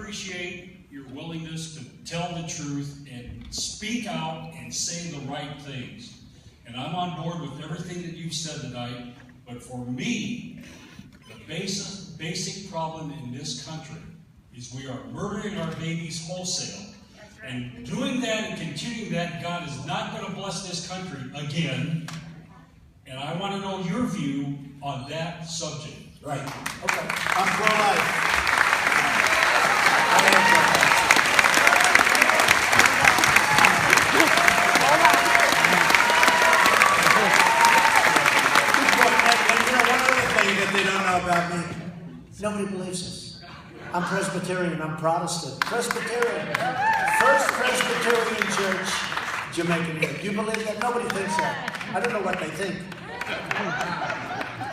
appreciate your willingness to tell the truth and speak out and say the right things. And I'm on board with everything that you've said tonight, but for me, the basic problem in this country is we are murdering our babies wholesale. And doing that and continuing that, God is not going to bless this country again. And I want to know your view on that subject. Right. Okay. I'm pro-life. They don't know about me. Nobody believes this. I'm Presbyterian. I'm Protestant. Presbyterian. First Presbyterian church, Jamaican Hill. Do you believe that? Nobody thinks that. I don't know what they think.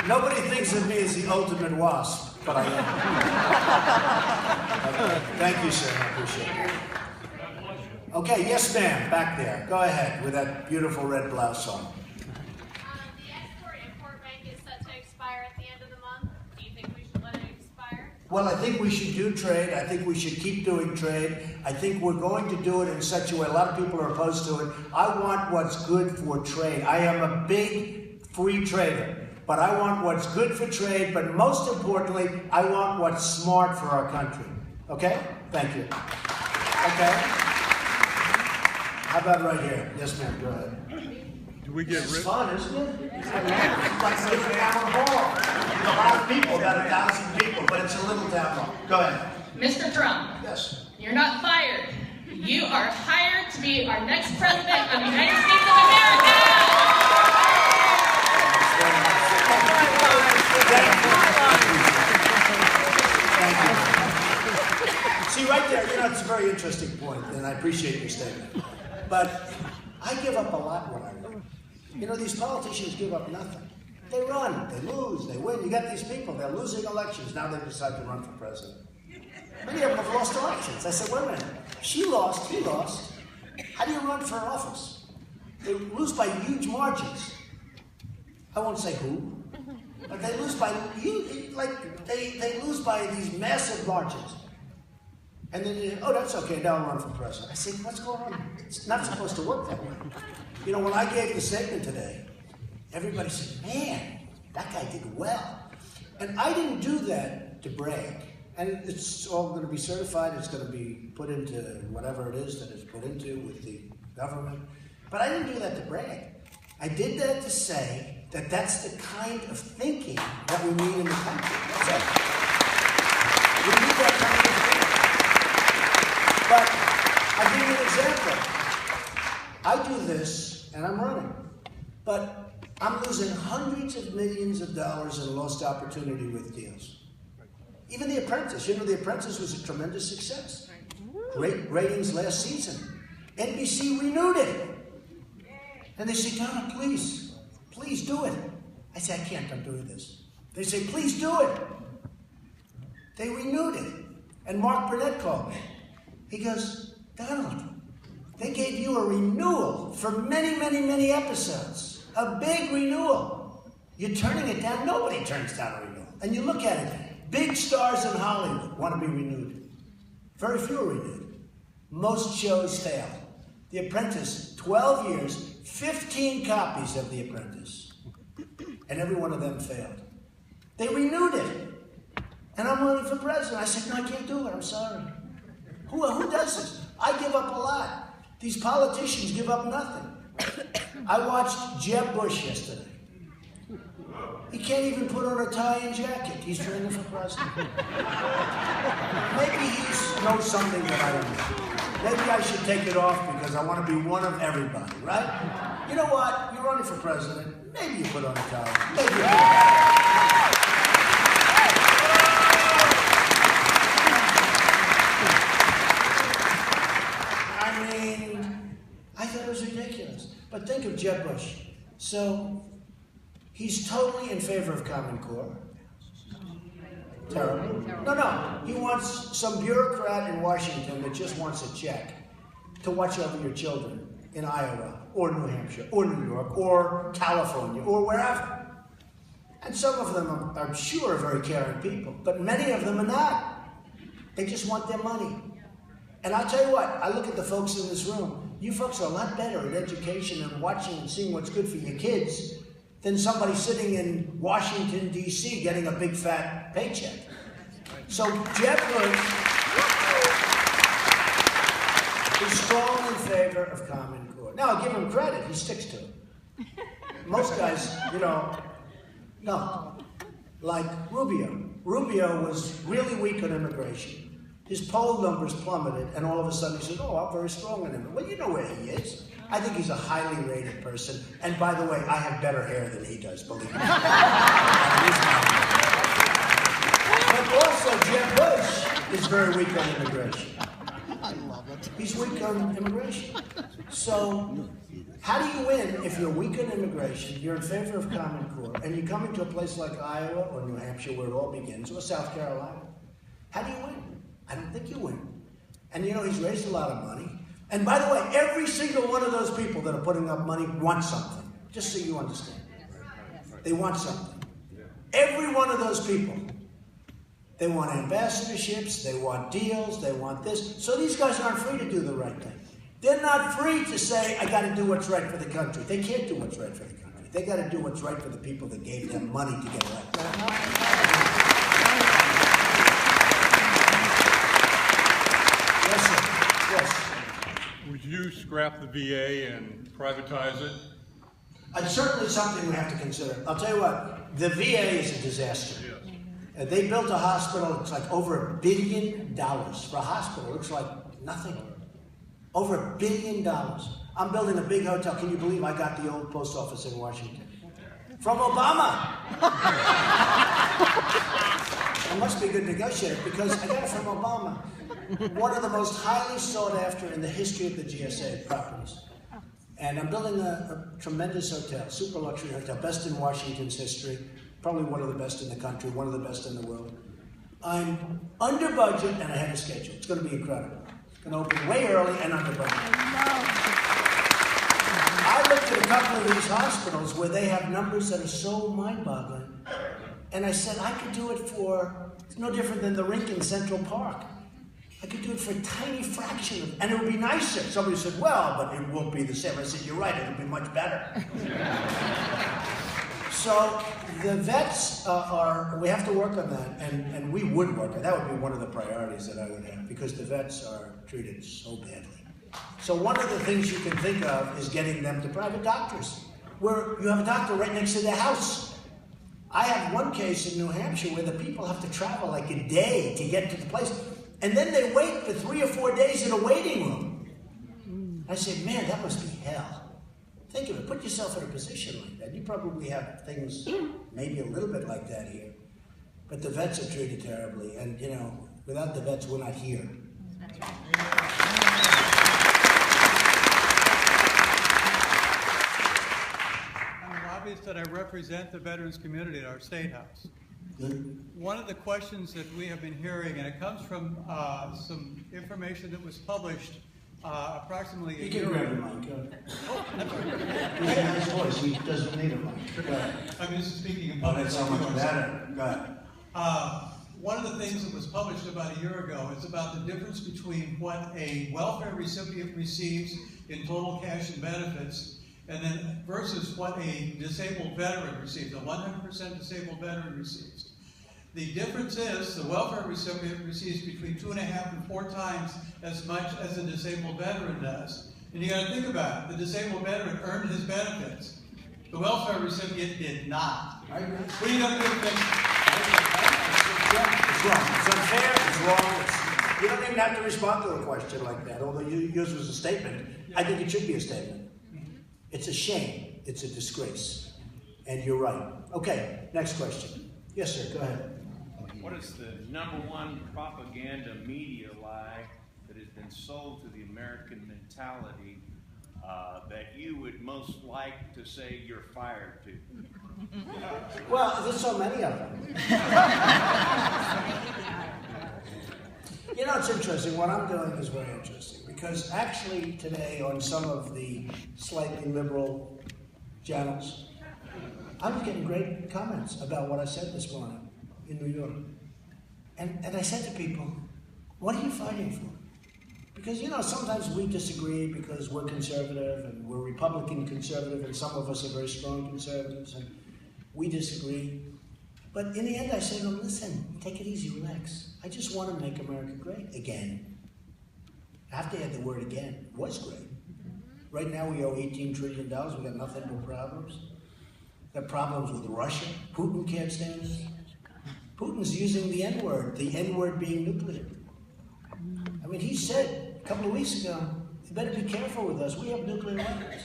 Nobody thinks of me as the ultimate wasp, but I am. Okay. Thank you, sir. I appreciate it. Okay, yes, ma'am. Back there. Go ahead with that beautiful red blouse on. Well, I think we should do trade. I think we should keep doing trade. I think we're going to do it in such a way. A lot of people are opposed to it. I want what's good for trade. I am a big free trader, but I want what's good for trade. But most importantly, I want what's smart for our country. Okay? Thank you. Okay? How about right here? Yes, ma'am. Go ahead. Do we get rid? It's fun, isn't it? It's like sitting down a hall. A lot of people, about 1,000 people, but it's a little town hall. Go ahead. Mr. Trump. Yes. You're not fired. You are hired to be our next president of the United States of America. Thank you. See, right there, it's a very interesting point, and I appreciate your statement. But I give up a lot when I run. These politicians give up nothing. They run, they lose, they win. You got these people, they're losing elections. Now they decide to run for president. Many of them have lost elections. I said, wait a minute. She lost, he lost. How do you run for office? They lose by huge margins. I won't say who, but they lose by huge, they lose by these massive margins. And then, oh, that's okay, now I'll run for president. I said, what's going on? It's not supposed to work that way. When I gave the statement today, everybody said, man, that guy did well. And I didn't do that to brag. And it's all going to be certified. It's going to be put into whatever it is that it's put into with the government. But I didn't do that to brag. I did that to say that that's the kind of thinking that we need in the country. That's it. We need that kind of thing. But I'll give you an example. I do this, and I'm running. But I'm losing hundreds of millions of dollars in lost opportunity with deals. Even The Apprentice. The Apprentice was a tremendous success. Great ratings last season. NBC renewed it. And they say, Donna, please do it. I say, I can't, I'm doing this. They say, please do it. They renewed it. And Mark Burnett called me. He goes, Donald, they gave you a renewal for many, many, many episodes. A big renewal. You're turning it down. Nobody turns down a renewal. And you look at it. Big stars in Hollywood want to be renewed. Very few are renewed. Most shows fail. The Apprentice, 12 years, 15 copies of The Apprentice. And every one of them failed. They renewed it. And I'm running for president. I said, no, I can't do it. I'm sorry. Who does this? I give up a lot. These politicians give up nothing. I watched Jeb Bush yesterday. He can't even put on a tie and jacket. He's running for president. Maybe he knows something that I don't know. Maybe I should take it off because I want to be one of everybody, right? You know what? You're running for president. Maybe you put on a tie. Maybe you put on a tie. I thought it was ridiculous. But think of Jeb Bush. So, he's totally in favor of Common Core. Terrible. No. He wants some bureaucrat in Washington that just wants a check to watch over your children in Iowa, or New Hampshire, or New York, or California, or wherever. And some of them, I'm sure, are very caring people, but many of them are not. They just want their money. And I'll tell you what, I look at the folks in this room. You folks are a lot better at education and watching and seeing what's good for your kids than somebody sitting in Washington, D.C. getting a big fat paycheck. So Jeb Bush is strong in favor of Common Core. Now, I'll give him credit. He sticks to it. Most guys, no. Like Rubio. Rubio was really weak on immigration. His poll numbers plummeted, and all of a sudden he said, oh, I'm very strong on him. Well, you know where he is. I think he's a highly rated person. And by the way, I have better hair than he does, believe me. But also, Jeb Bush is very weak on immigration. I love it. He's weak on immigration. So, how do you win if you're weak on immigration, you're in favor of Common Core, and you're coming to a place like Iowa or New Hampshire where it all begins, or South Carolina? How do you win? I don't think you win. And he's raised a lot of money. And by the way, every single one of those people that are putting up money wants something. Just so you understand. They want something. Every one of those people. They want ambassadorships, they want deals, they want this. So these guys aren't free to do the right thing. They're not free to say, I got to do what's right for the country. They can't do what's right for the country. They got to do what's right for the people that gave them money to get elected. Yes, sir. Yes. Would you scrap the VA and privatize it? It's certainly something we have to consider. I'll tell you what, the VA is a disaster. Yes. They built a hospital, it's like over $1 billion for a hospital. It looks like nothing. Over $1 billion. I'm building a big hotel. Can you believe I got the old post office in Washington? From Obama. I must be a good negotiator because I got it from Obama. One of the most highly sought after in the history of the GSA properties. And I'm building a tremendous hotel, super luxury hotel, best in Washington's history, probably one of the best in the country, one of the best in the world. I'm under budget and ahead of schedule. It's going to be incredible. It's going to open way early and under budget. I looked at a couple of these hospitals where they have numbers that are so mind-boggling. And I said, I could do it for, it's no different than the rink in Central Park. I could do it for a tiny fraction of, and it would be nicer. Somebody said, well, but it won't be the same. I said, you're right, it'll be much better. So the vets we have to work on that, and we would work on that. That would be one of the priorities that I would have, because the vets are treated so badly. So one of the things you can think of is getting them to private doctors, where you have a doctor right next to their house. I have one case in New Hampshire where the people have to travel like a day to get to the place. And then they wait for 3 or 4 days in a waiting room. I said, man, that must be hell. Think of it. Put yourself in a position like that. You probably have things maybe a little bit like that here. But the vets are treated terribly. And, without the vets, we're not here. I'm obvious that I represent the veterans community at our State House. One of the questions that we have been hearing, and it comes from some information that was published approximately a year ago. You can grab the mic. Oh, that's right. He's a nice voice. He doesn't need a mic. I'm just speaking in Oh, public. that's so much better. Go ahead. One of the things that was published about a year ago is about the difference between what a welfare recipient receives in total cash and benefits, and then versus what a disabled veteran receives, a 100% disabled veteran receives. The difference is the welfare recipient receives between 2.5 and 4 times as much as a disabled veteran does. And you got to think about it. The disabled veteran earned his benefits. The welfare recipient did not. I agree. What are you going to do to fix it? It's wrong. It's unfair. It's wrong. You don't even have to respond to a question like that, although yours was a statement. I think it should be a statement. It's a shame. It's a disgrace. And you're right. Okay, next question. Yes, sir, go ahead. What is the #1 propaganda media lie that has been sold to the American mentality that you would most like to say you're fired to? Well, there's so many of them. It's interesting. What I'm doing is very interesting because actually today on some of the slightly liberal channels, I was getting great comments about what I said this morning in New York. And I said to people, What are you fighting for? Because, you know, sometimes we disagree because we're conservative and we're Republican conservative, and some of us are very strong conservatives, and we disagree. But in the end, I say to them, listen, take it easy, relax. I just want to make America great again. I have to add the word again. It was great. Right now, we owe $18 trillion. We got nothing but problems. We got problems with Russia. Putin can't stand us. Putin's using the N-word being nuclear. I mean, he said a couple of weeks ago, you better be careful with us. We have nuclear weapons.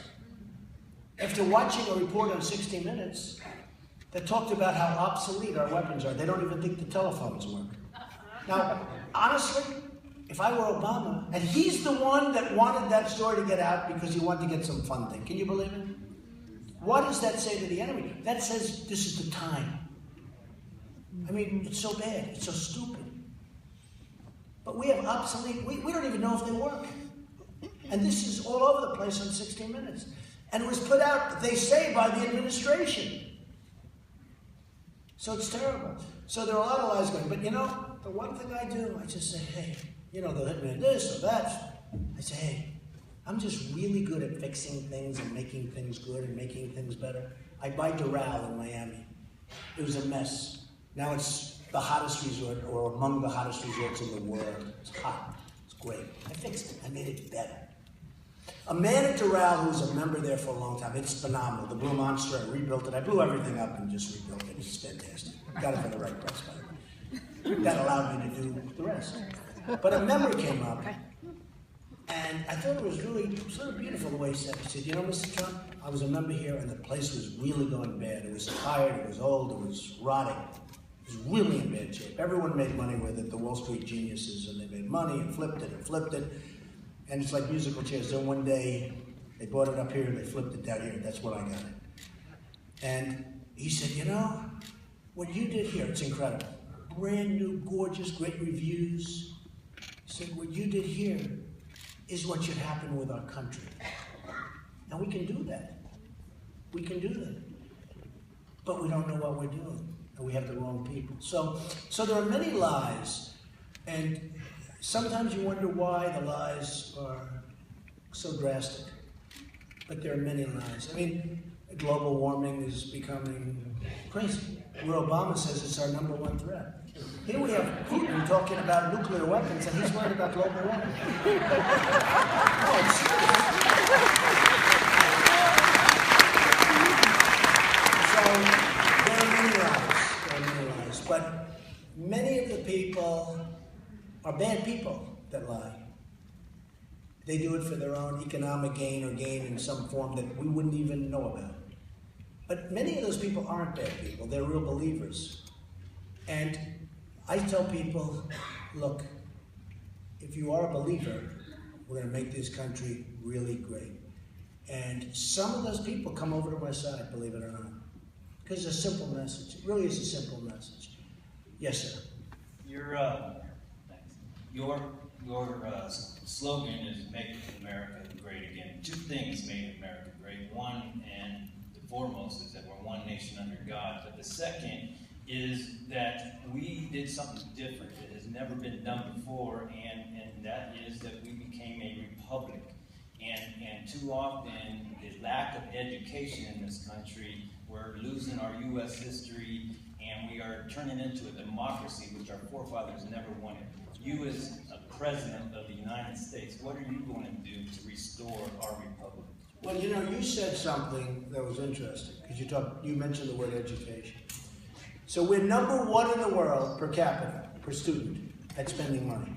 After watching a report on 60 Minutes that talked about how obsolete our weapons are, they don't even think the telephones work. Now, honestly, if I were Obama, and he's the one that wanted that story to get out because he wanted to get some funding. Can you believe it? What does that say to the enemy? That says this is the time. I mean, it's so bad. It's so stupid. But we have obsolete, we don't even know if they work. And this is all over the place on 60 Minutes. And it was put out, they say, by the administration. So it's terrible. So there are a lot of lies going. But you know, the one thing I do, I just say, hey, you know, they'll hit me with this or that. I say, hey, I'm just really good at fixing things and making things good and making things better. I buy Doral in Miami. It was a mess. Now it's the hottest resort, or among the hottest resorts in the world. It's hot. It's great. I fixed it. I made it better. A man at Doral who's a member there for a long time, it's phenomenal. The Blue Monster, I rebuilt it. I blew everything up and just rebuilt it. It's fantastic. Got it for the right price, by the way. That allowed me to do the rest. But a member came up, and I thought it was really sort of beautiful the way he said it. He said, you know, Mr. Trump, I was a member here, and the place was really going bad. It was tired, it was old, it was rotting. It was really in bad shape. Everyone made money with it, the Wall Street geniuses, and they made money and flipped it and flipped it. And it's like musical chairs. Then one day, they brought it up here, and they flipped it down here. That's when I got it. And he said, you know, what you did here, it's incredible. Brand new, gorgeous, great reviews. He said, what you did here is what should happen with our country. And we can do that. We can do that. But we don't know what we're doing. And we have the wrong people. So there are many lies. And sometimes you wonder why the lies are so drastic. But there are many lies. I mean, global warming is becoming crazy. Where Obama says it's our #1 threat. Here we have Putin talking about nuclear weapons, and he's worried about global warming. Oh, it's so there are many lies. There are many lies. But many of the people are bad people that lie. They do it for their own economic gain or gain in some form that we wouldn't even know about. But many of those people aren't bad people. They're real believers. And I tell people, look, if you are a believer, we're going to make this country really great. And some of those people come over to my side, believe it or not. Because it's a simple message. It really is a simple message. Yes, sir. Your slogan is "Make America Great Again." Two things made America great. One, and the foremost, is that we're one nation under God. But the second is that we did something different that has never been done before, and that is that we became a republic. And too often, the lack of education in this country, we're losing our U.S. history, and we are turning into a democracy, which our forefathers never wanted. You, as a president of the United States, what are you going to do to restore our republic? Well, you know, you said something that was interesting, because you mentioned the word education. So we're #1 in the world per capita, per student, at spending money.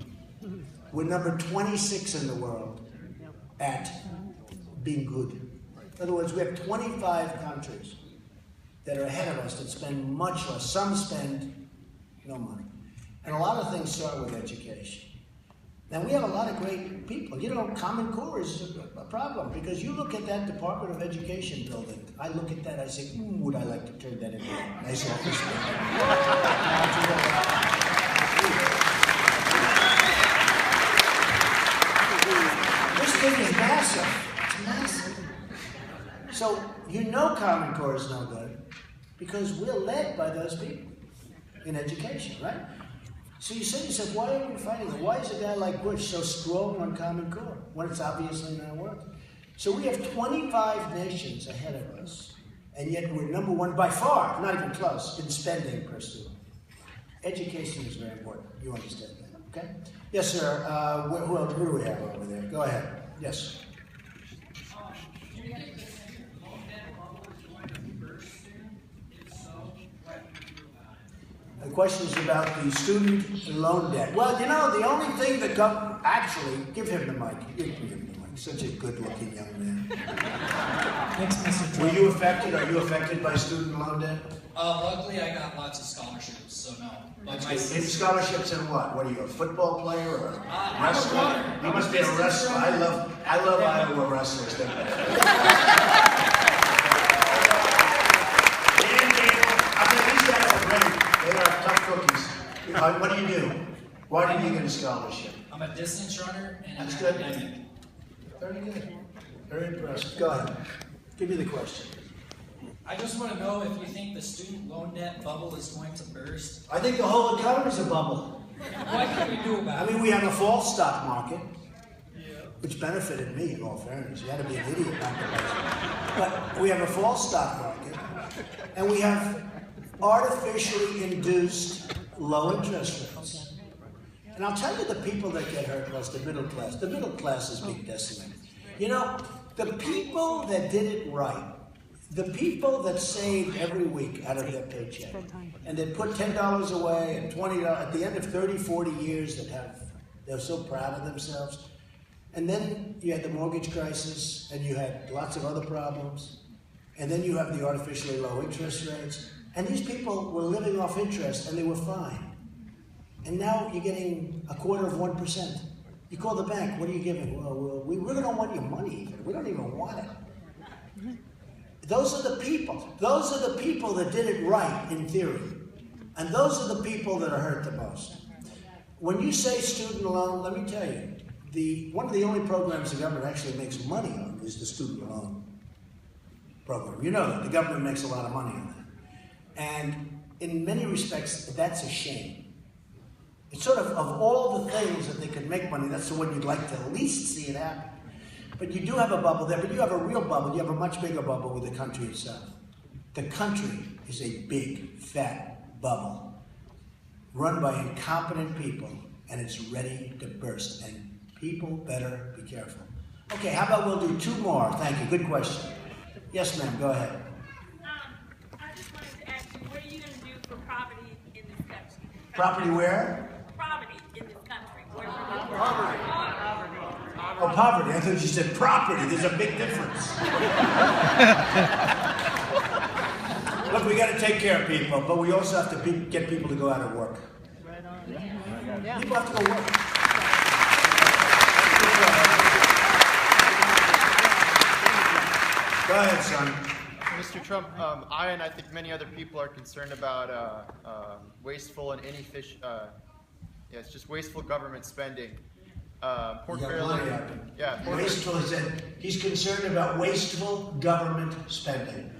We're number 26 in the world at being good. In other words, we have 25 countries that are ahead of us that spend much less. Some spend no money. And a lot of things start with education. Now, we have a lot of great people. You know, Common Core is a problem, because you look at that Department of Education building. I look at that, I say, would I like to turn that into a nice office building? This thing is massive. It's massive. So, you know Common Core is no good, because we're led by those people in education, right? So you say to yourself, why are we fighting it? Why is a guy like Bush so strong on Common Core when it's obviously not working? So we have 25 nations ahead of us, and yet we're number one by far, not even close, in spending per student. Education is very important. You understand that, okay? Yes, sir. Who do we have over there? Go ahead. Yes. The question is about the student loan debt. Well, you know, the only thing that actually, give him the mic. Give him the mic. Such a good-looking young man. Thanks, Mr. Trump. Were you affected? Are you affected by student loan debt? Luckily, I got lots of scholarships, so no. But my Scholarships in what? What are you, a football player or a I'm a wrestler? runner. You must be a wrestler. I love Iowa wrestlers. I mean, these guys are great. They are tough cookies. What do you do? Why did you get a scholarship? I'm a distance runner and That's an good. academic. Very good. Very impressive. Go ahead. Give me the question. I just want to know if you think the student loan debt bubble is going to burst. I think the whole economy is a bubble. What can we do about I it? mean, we have a false stock market, which benefited me in all fairness. You had to be an idiot not to buy it. But we have a false stock market, and we have artificially induced low interest rates. And I'll tell you the people that get hurt was the middle class. The middle class is being decimated. You know, the people that did it right, the people that saved every week out of their paycheck, and they put $10 away and $20 at the end of 30, 40 years they're so proud of themselves. And then you had the mortgage crisis, and you had lots of other problems, and then you have the artificially low interest rates, and these people were living off interest, and they were fine. And now you're getting 1/4%. You call the bank, what are you giving? Well, we really don't want your money even. We don't even want it. Those are the people. Those are the people that did it right in theory. And those are the people that are hurt the most. When you say student loan, let me tell you, one of the only programs the government actually makes money on is the student loan program. You know that. The government makes a lot of money on that. And in many respects, that's a shame. It's sort of all the things that they could make money, that's the one you'd like to at least see it happen. But you do have a bubble there, but you have a real bubble. You have a much bigger bubble with the country itself. The country is a big, fat bubble run by incompetent people, and it's ready to burst. And people better be careful. Okay, how about we'll do 2 more? Thank you. Good question. Yes, ma'am. Go ahead. I just wanted to ask you, what are you going to do for poverty in this country? Property where? Poverty in this country. Oh, poverty. I thought you said property. There's a big difference. Look, we got to take care of people, but we also have to get people to go out and work. People have to go work. Go ahead, son. Mr. Trump, I and I think many other people are concerned about wasteful and inefficient, it's just wasteful government spending. Wasteful, he said, he's concerned about wasteful government spending.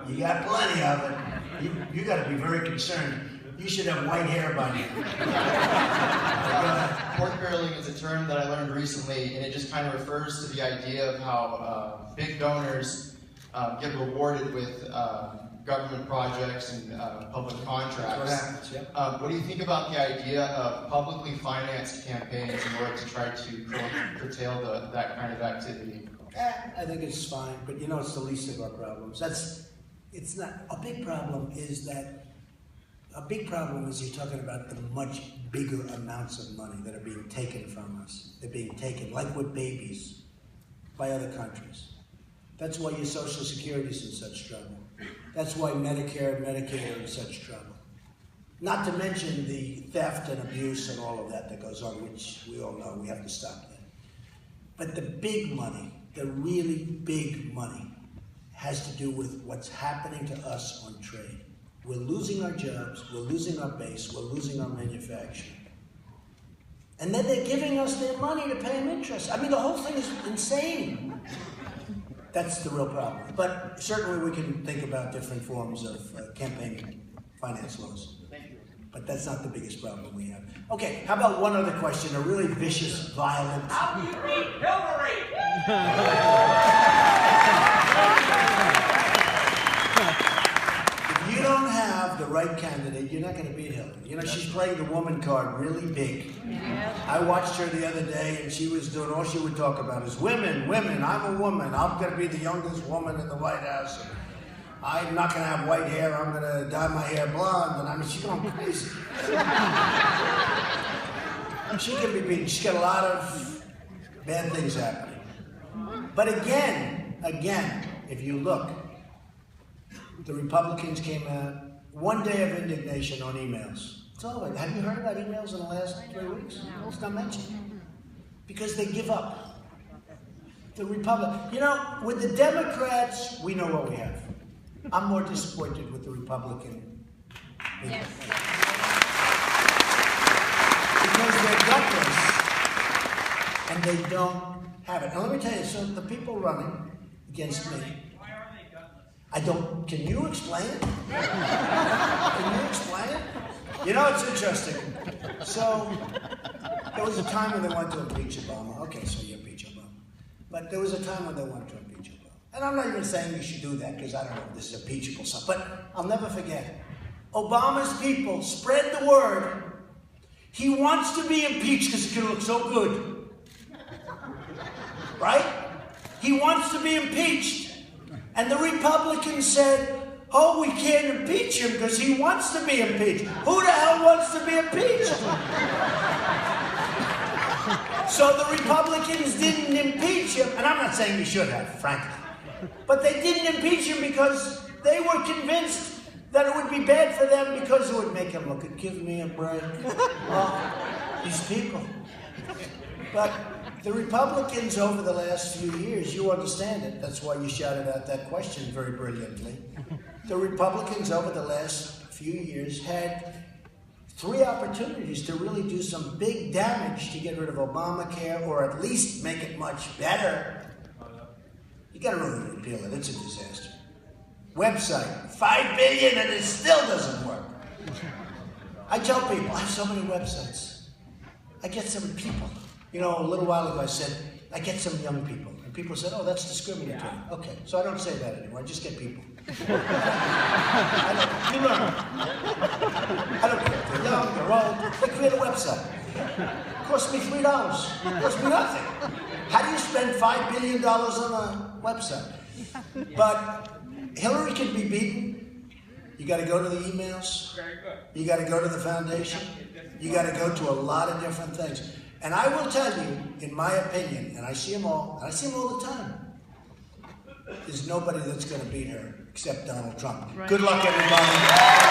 You got plenty of it. You got to be very concerned. You should have white hair by now. Pork barreling is a term that I learned recently, and it just kind of refers to the idea of how big donors get rewarded with government projects and public contracts. That's what happens, yeah. What do you think about the idea of publicly financed campaigns in order to try to curtail that kind of activity? I think it's fine, but you know it's the least of our problems. It's not, a big problem is you're talking about the much bigger amounts of money that are being taken from us. They're being taken, like with babies, by other countries. That's why your Social Security is in such trouble. That's why Medicare and Medicaid are in such trouble. Not to mention the theft and abuse and all of that goes on, which we all know we have to stop that. But the big money, the really big money, has to do with what's happening to us on trade. We're losing our jobs, we're losing our base, we're losing our manufacturing. And then they're giving us their money to pay them interest. I mean, the whole thing is insane. That's the real problem. But certainly we can think about different forms of campaign finance laws. Thank you. But that's not the biggest problem we have. Okay, how about one other question, a really vicious, violent... How do you beat Hillary? If you don't have the right candidate, you're not going to beat Hillary. You know, she's playing the woman card really big. I watched her the other day, and she was doing, all she would talk about is women, women, I'm a woman. I'm going to be the youngest woman in the White House. I'm not going to have white hair. I'm going to dye my hair blonde. And I mean, she's going crazy. She can be beaten. She's got a lot of bad things happening. But again, if you look, the Republicans came out, one day of indignation on emails. It's all right. Have you heard about emails in the last 3 weeks? No, it's not mentioned. Because they give up. The Republicans, you know, with the Democrats, we know what we have. I'm more disappointed with the Republican people. Yes. Because they're gutless and they don't have it. Now let me tell you, so the people running against me, Why are they gutless? I don't, can you explain it? Can you explain it? You know, it's interesting. So, there was a time when they wanted to impeach Obama. Okay, so you impeach Obama. But there was a time when they wanted to impeach Obama. And I'm not even saying you should do that, because I don't know if this is impeachable stuff. But I'll never forget. Obama's people spread the word. He wants to be impeached because he can look so good. Right? He wants to be impeached. And the Republicans said, oh, we can't impeach him because he wants to be impeached. Who the hell wants to be impeached? So the Republicans didn't impeach him. And I'm not saying you should have, frankly. But they didn't impeach him because they were convinced that it would be bad for them because it would make him look, give me a break. Oh, these people. But the Republicans over the last few years, you understand it. That's why you shouted out that question very brilliantly. The Republicans over the last few years had 3 opportunities to really do some big damage to get rid of Obamacare or at least make it much better. You gotta really repeal it, it's a disaster. Website, $5 billion and it still doesn't work. I tell people, I have so many websites. I get some people. You know, a little while ago I said, I get some young people. And people said, oh, that's discriminatory. Yeah. Okay, so I don't say that anymore, I just get people. You learn. I don't care if they're young, they're old, they create a website. It cost me $3. It cost me nothing. How do you spend $5 billion on a website? But Hillary can be beaten. You got to go to the emails. Very good. You got to go to the foundation. You got to go to a lot of different things. And I will tell you, in my opinion, and I see them all, and I see them all the time, there's nobody that's going to beat her except Donald Trump. Right. Good luck, everybody.